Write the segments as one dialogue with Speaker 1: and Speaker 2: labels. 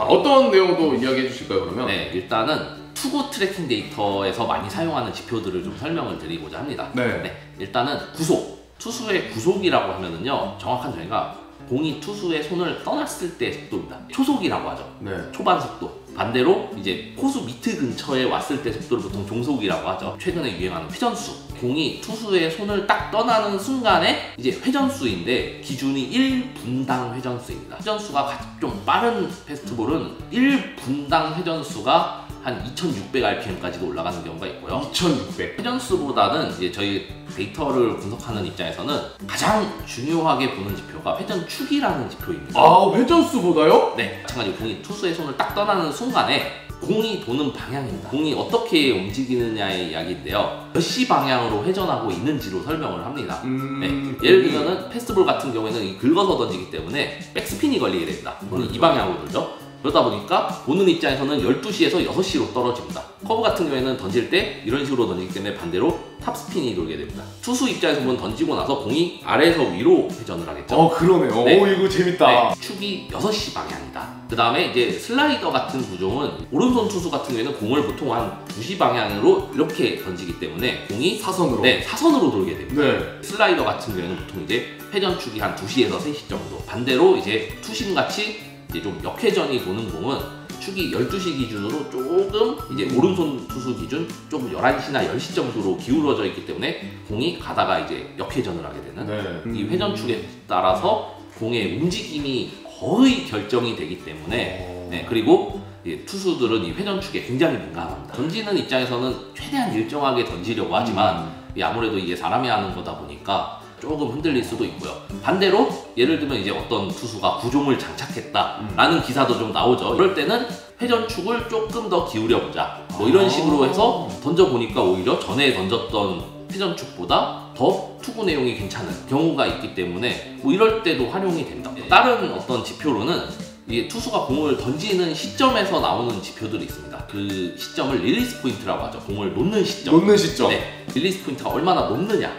Speaker 1: 어떤 내용도 이야기해 주실까요, 그러면?
Speaker 2: 네, 일단은 투구 트래킹 데이터에서 많이 사용하는 지표들을 좀 설명을 드리고자 합니다.
Speaker 1: 네.
Speaker 2: 일단은 구속, 투수의 구속이라고 하면은요, 정확한 정의가 공이 투수의 손을 떠났을 때 속도입니다. 초속이라고 하죠.
Speaker 1: 네.
Speaker 2: 초반 속도. 반대로 이제 포수 미트 근처에 왔을 때 속도를 보통 종속이라고 하죠. 최근에 유행하는 회전수. 공이 투수의 손을 딱 떠나는 순간에 이제 회전수인데 기준이 1분당 회전수입니다. 회전수가 좀 빠른 패스트볼은 1분당 회전수가 한 2600rpm까지도 올라가는 경우가 있고요.
Speaker 1: 2600.
Speaker 2: 회전수보다는 이제 저희 데이터를 분석하는 입장에서는 가장 중요하게 보는 지표가 회전축이라는 지표입니다.
Speaker 1: 아, 회전수보다요?
Speaker 2: 네, 마찬가지로 공이 투수의 손을 딱 떠나는 순간에 공이 도는 방향입니다. 공이 어떻게 움직이느냐의 이야기인데요. 몇 시 방향으로 회전하고 있는지로 설명을 합니다. 네, 예를 들면 패스트볼 같은 경우에는 이 긁어서 던지기 때문에 백스핀이 걸리게 됩니다. 공이 이 방향으로 돌죠. 그러다 보니까 보는 입장에서는 12시에서 6시로 떨어집니다. 커브 같은 경우에는 던질 때 이런 식으로 던지기 때문에 반대로 탑스핀이 돌게 됩니다. 투수 입장에서 보면 던지고 나서 공이 아래에서 위로 회전을 하겠죠.
Speaker 1: 그러네요.
Speaker 2: 네.
Speaker 1: 오, 이거 재밌다.
Speaker 2: 네, 축이 6시 방향이다. 그 다음에 이제 슬라이더 같은 구종은 오른손 투수 같은 경우에는 공을 보통 한 2시 방향으로 이렇게 던지기 때문에 공이
Speaker 1: 사선으로.
Speaker 2: 네, 사선으로 돌게 됩니다.
Speaker 1: 네.
Speaker 2: 슬라이더 같은 경우에는 보통 이제 회전축이 한 2시에서 3시 정도. 반대로 이제 투심 같이 이제 좀 역회전이 도는 공은 축이 12시 기준으로 조금 이제 오른손 투수 기준 조금 11시나 10시 정도로 기울어져 있기 때문에 공이 가다가 이제 역회전을 하게 되는 이 회전축에 따라서 공의 움직임이 거의 결정이 되기 때문에 네, 그리고 투수들은 이 회전축에 굉장히 민감합니다. 던지는 입장에서는 최대한 일정하게 던지려고 하지만 아무래도 이게 사람이 하는 거다 보니까 조금 흔들릴 수도 있고요. 반대로 예를 들면 이제 어떤 투수가 구종을 장착했다라는 기사도 좀 나오죠. 그럴 때는 회전축을 조금 더 기울여보자 뭐 이런 식으로 해서 던져보니까 오히려 전에 던졌던 회전축보다 더 투구 내용이 괜찮은 경우가 있기 때문에 뭐 이럴 때도 활용이 됩니다. 다른 어떤 지표로는 이 투수가 공을 던지는 시점에서 나오는 지표들이 있습니다. 그 시점을 릴리스 포인트라고 하죠. 공을 놓는 시점.
Speaker 1: 놓는 시점.
Speaker 2: 네, 릴리스 포인트가 얼마나 높느냐.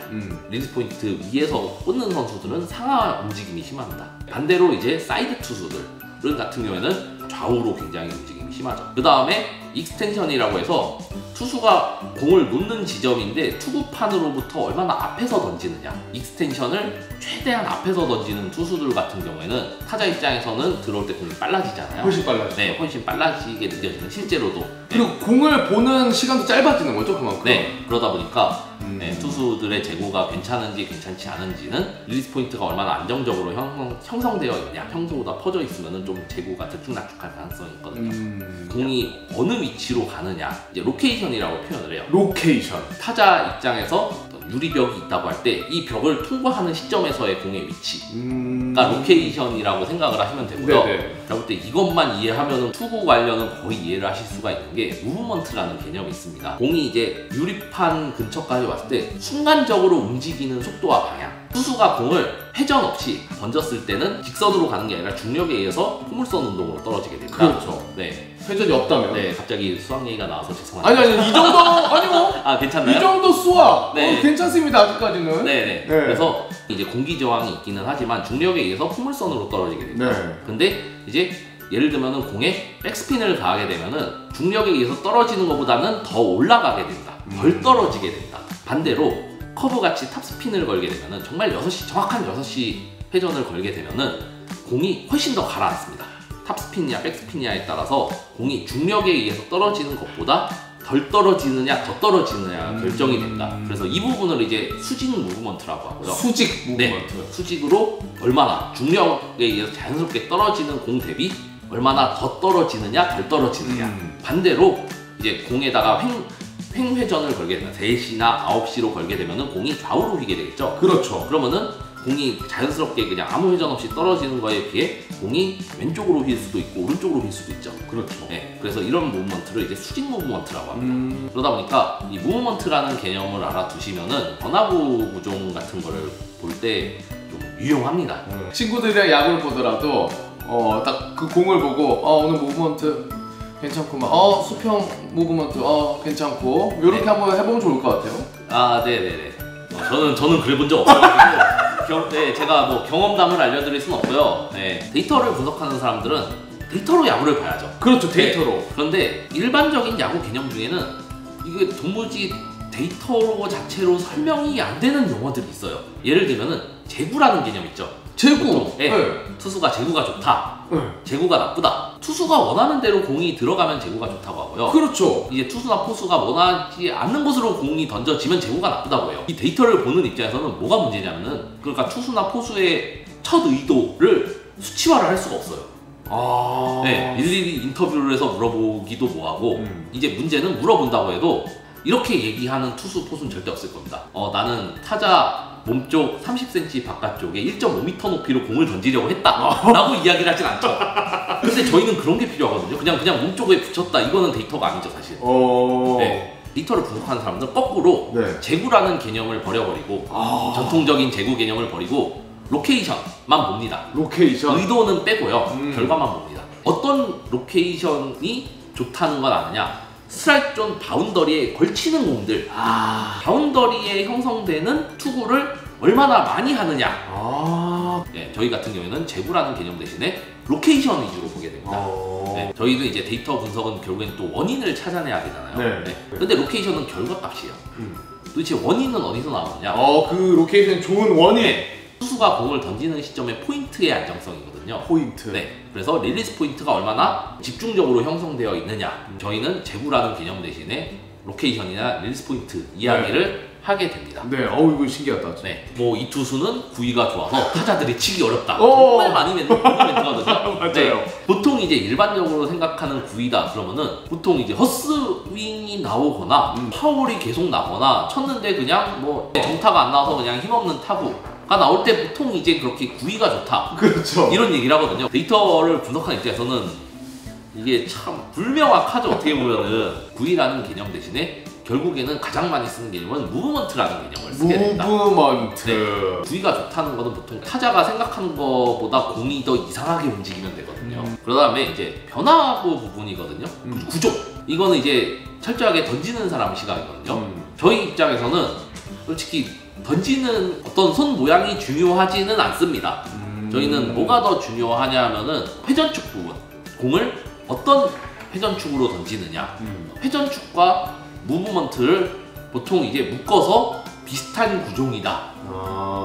Speaker 2: 릴리스 포인트 위에서 꽂는 선수들은 상하 움직임이 심합니다. 반대로 이제 사이드 투수들 같은 경우에는 좌우로 굉장히 움직임이 심하죠. 그 다음에 익스텐션이라고 해서 투수가 공을 놓는 지점인데 투구판으로부터 얼마나 앞에서 던지느냐. 익스텐션을 최대한 앞에서 던지는 투수들 같은 경우에는 타자 입장에서는 들어올 때 공이 빨라지잖아요.
Speaker 1: 훨씬 빨라지죠.
Speaker 2: 네, 훨씬 빨라지게 느껴지는 실제로도.
Speaker 1: 그리고 공을 보는 시간도 짧아지는 거죠, 그만큼.
Speaker 2: 네, 그러다 보니까 투수들의 재고가 괜찮은지 괜찮지 않은지는 릴리스 포인트가 얼마나 안정적으로 형성되어 있냐. 평소보다 퍼져 있으면 좀 재고가 들쭉날쭉할 가능성이 있거든요. 공이 어느 위치로 가느냐, 이제 로케이션이라고 표현을 해요.
Speaker 1: 로케이션.
Speaker 2: 타자 입장에서 유리벽이 있다고 할 때 이 벽을 통과하는 시점에서의 공의 위치가 로케이션이라고 생각을 하시면 되고요. 제가 볼 때 이것만 이해하면 투구 관련은 거의 이해를 하실 수가 있는 게 무브먼트라는 개념이 있습니다. 공이 이제 유리판 근처까지 왔을 때 순간적으로 움직이는 속도와 방향. 투수가 공을 회전 없이 던졌을 때는 직선으로 가는 게 아니라 중력에 의해서 포물선 운동으로 떨어지게 됩니다.
Speaker 1: 그렇죠.
Speaker 2: 네.
Speaker 1: 회전이 없다면.
Speaker 2: 네, 갑자기 수학 얘기가 나와서 죄송합니다.
Speaker 1: 아니, 이 정도, 아니요.
Speaker 2: 아, 괜찮나요?
Speaker 1: 이 정도 수학.
Speaker 2: 네.
Speaker 1: 괜찮습니다, 아직까지는.
Speaker 2: 네네. 그래서 이제 공기 저항이 있기는 하지만 중력에 의해서 포물선으로 떨어지게 됩니다. 근데 이제 예를 들면은 공에 백스핀을 가하게 되면은 중력에 의해서 떨어지는 것보다는 더 올라가게 된다. 덜 떨어지게 된다. 반대로 커브같이 탑스핀을 걸게 되면은 정말 6시, 정확한 6시 회전을 걸게 되면은 공이 훨씬 더 가라앉습니다. 탑스핀이냐 백스핀이냐에 따라서 공이 중력에 의해서 떨어지는 것보다 덜 떨어지느냐 더 떨어지느냐 결정이 된다. 그래서 이 부분을 이제 수직 무브먼트라고 하고요.
Speaker 1: 수직 무브먼트.
Speaker 2: 네, 수직으로 얼마나 중력에 의해서 자연스럽게 떨어지는 공 대비 얼마나 더 떨어지느냐 덜 떨어지느냐. 반대로 이제 공에다가 횡회전을 걸게 되면 3시나 9시로 걸게 되면은 공이 좌우로 휘게 되겠죠.
Speaker 1: 그렇죠.
Speaker 2: 그러면은 공이 자연스럽게 그냥 아무 회전 없이 떨어지는 거에 비해 공이 왼쪽으로 휠 수도 있고 오른쪽으로 휠 수도 있죠.
Speaker 1: 그렇죠.
Speaker 2: 네, 그래서 이런 무브먼트를 이제 수직 무브먼트라고 합니다. 그러다 보니까 이 무브먼트라는 개념을 알아두시면은 변화구 구종 같은 거를 볼 때 좀 유용합니다.
Speaker 1: 친구들이랑 야구를 보더라도 딱 그 공을 보고 오늘 무브먼트 괜찮구만. 수평 무브먼트 괜찮고 이렇게 한번 해보면 좋을 것 같아요.
Speaker 2: 아, 네네네. 저는 그래 본 적 없어가지고 네, 제가 뭐 경험담을 알려드릴 순 없고요. 네, 데이터를 분석하는 사람들은 데이터로 야구를 봐야죠.
Speaker 1: 그렇죠, 데이터로.
Speaker 2: 네. 그런데 일반적인 야구 개념 중에는 이게 도무지 데이터로 자체로 설명이 안 되는 용어들이 있어요. 예를 들면은 제구라는 개념 있죠.
Speaker 1: 제구.
Speaker 2: 네. 투수가 제구가 좋다. 제구가 나쁘다. 투수가 원하는 대로 공이 들어가면 제구가 좋다고 하고요.
Speaker 1: 그렇죠.
Speaker 2: 이제 투수나 포수가 원하지 않는 곳으로 공이 던져지면 제구가 나쁘다고 해요. 이 데이터를 보는 입장에서는 뭐가 문제냐면은 그러니까 투수나 포수의 첫 의도를 수치화를 할 수가 없어요. 네, 일일이 인터뷰를 해서 물어보기도 뭐하고 이제 문제는 물어본다고 해도 이렇게 얘기하는 투수, 포수는 절대 없을 겁니다. 나는 타자 몸쪽 30cm 바깥쪽에 1.5m 높이로 공을 던지려고 했다 라고 이야기를 하진 않죠. 근데 저희는 그런 게 필요하거든요. 그냥 몸쪽에 붙였다, 이거는 데이터가 아니죠 사실. 네, 데이터를 분석하는 사람들은 거꾸로
Speaker 1: 네.
Speaker 2: 제구라는 개념을 버려버리고 전통적인 제구 개념을 버리고 로케이션만 봅니다.
Speaker 1: 로케이션.
Speaker 2: 의도는 빼고요. 결과만 봅니다. 어떤 로케이션이 좋다는 건 아느냐, 스트라이크 존 바운더리에 걸치는 공들, 바운더리에 형성되는 투구를 얼마나 많이 하느냐. 네, 저희 같은 경우에는 제구라는 개념 대신에 로케이션 위주로 보게 됩니다. 네, 저희는 이제 데이터 분석은 결국엔 또 원인을 찾아내야 되잖아요.
Speaker 1: 네.
Speaker 2: 근데 로케이션은 결과값이에요. 도대체 원인은 어디서 나오느냐?
Speaker 1: 그 로케이션 좋은 원인.
Speaker 2: 네, 투수가 공을 던지는 시점의 포인트의 안정성이거든요.
Speaker 1: 포인트.
Speaker 2: 네, 그래서 릴리스 포인트가 얼마나 집중적으로 형성되어 있느냐. 저희는 제구라는 개념 대신에 로케이션이나 릴리스 포인트 이야기를 하게 됩니다.
Speaker 1: 네, 이거 신기하다.
Speaker 2: 네, 뭐 이 투수는 구위가 좋아서 타자들이 치기 어렵다. 정말 많이 맺는 멘트거든요.
Speaker 1: 맞아요.
Speaker 2: 네, 보통 이제 일반적으로 생각하는 구위다 그러면은 보통 이제 헛스윙이 나오거나 파울이 계속 나거나 쳤는데 그냥 뭐 정타가 안 나와서 그냥 힘없는 타구가 나올 때 보통 이제 그렇게 구위가 좋다.
Speaker 1: 그렇죠.
Speaker 2: 이런 얘기를 하거든요. 데이터를 분석하는 입장에서는 이게 참 불명확하죠. 어떻게 보면은 구위라는 개념 대신에 결국에는 가장 많이 쓰는 개념은 무브먼트라는 개념을 쓰게 됩니다.
Speaker 1: 무브먼트.
Speaker 2: 네, 구위가 좋다는 것은 보통 타자가 생각하는 것보다 공이 더 이상하게 움직이면 되거든요. 그 다음에 이제 변화구 부분이거든요. 구조. 이거는 이제 철저하게 던지는 사람 시각이거든요. 저희 입장에서는 솔직히 던지는 어떤 손 모양이 중요하지는 않습니다. 저희는 뭐가 더 중요하냐면은 회전축 부분. 공을 어떤 회전축으로 던지느냐. 회전축과 무브먼트를 보통 이제 묶어서 비슷한 구종이다.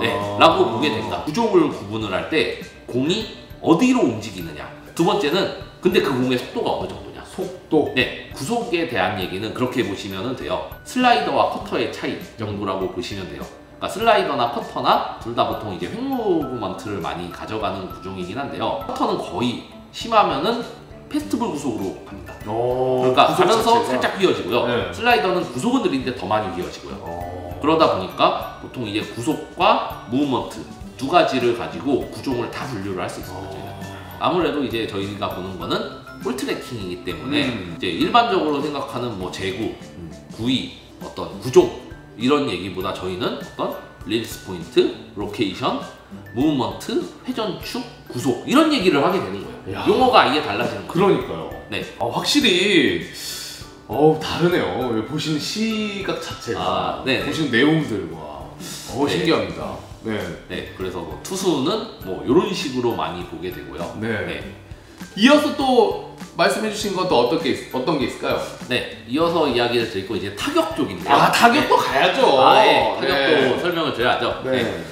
Speaker 2: 네, 라고 보게 됩니다. 구종을 구분을 할 때 공이 어디로 움직이느냐. 두 번째는 근데 그 공의 속도가 어느 정도냐.
Speaker 1: 속도.
Speaker 2: 네, 구속에 대한 얘기는 그렇게 보시면 돼요. 슬라이더와 커터의 차이 정도라고 보시면 돼요. 그러니까 슬라이더나 커터나 둘 다 보통 이제 횡무브먼트를 많이 가져가는 구종이긴 한데요. 커터는 거의 심하면은 패스트볼 구속으로 갑니다. 그러니까 가면서 살짝 휘어지고요.
Speaker 1: 네.
Speaker 2: 슬라이더는 구속은 느린데 더 많이 휘어지고요. 그러다 보니까 보통 이제 구속과 무브먼트 두 가지를 가지고 구종을 다 분류를 할 수 있어요. 아무래도 이제 저희가 보는 거는 볼 트래킹이기 때문에 이제 일반적으로 생각하는 뭐 제구, 구위, 어떤 구종 이런 얘기보다 저희는 어떤 릴리스 포인트, 로케이션, 무브먼트, 회전축, 구속 이런 얘기를 하게 되는 거예요.
Speaker 1: 야.
Speaker 2: 용어가 아예 달라지는 거예요.
Speaker 1: 그러니까요.
Speaker 2: 네.
Speaker 1: 확실히 다르네요. 보시는 시각 자체가,
Speaker 2: 네.
Speaker 1: 보시는 내용들과
Speaker 2: 네.
Speaker 1: 신기합니다. 네.
Speaker 2: 네, 그래서 뭐 투수는 뭐 이런 식으로 많이 보게 되고요.
Speaker 1: 네. 이어서 또 말씀해주신 건 또 어떤 게 있을까요?
Speaker 2: 네, 이어서 이야기를 드리고 이제 타격 쪽인데요.
Speaker 1: 타격도 가야죠.
Speaker 2: 타격도
Speaker 1: 네.
Speaker 2: 설명을 드려야죠.
Speaker 1: 네.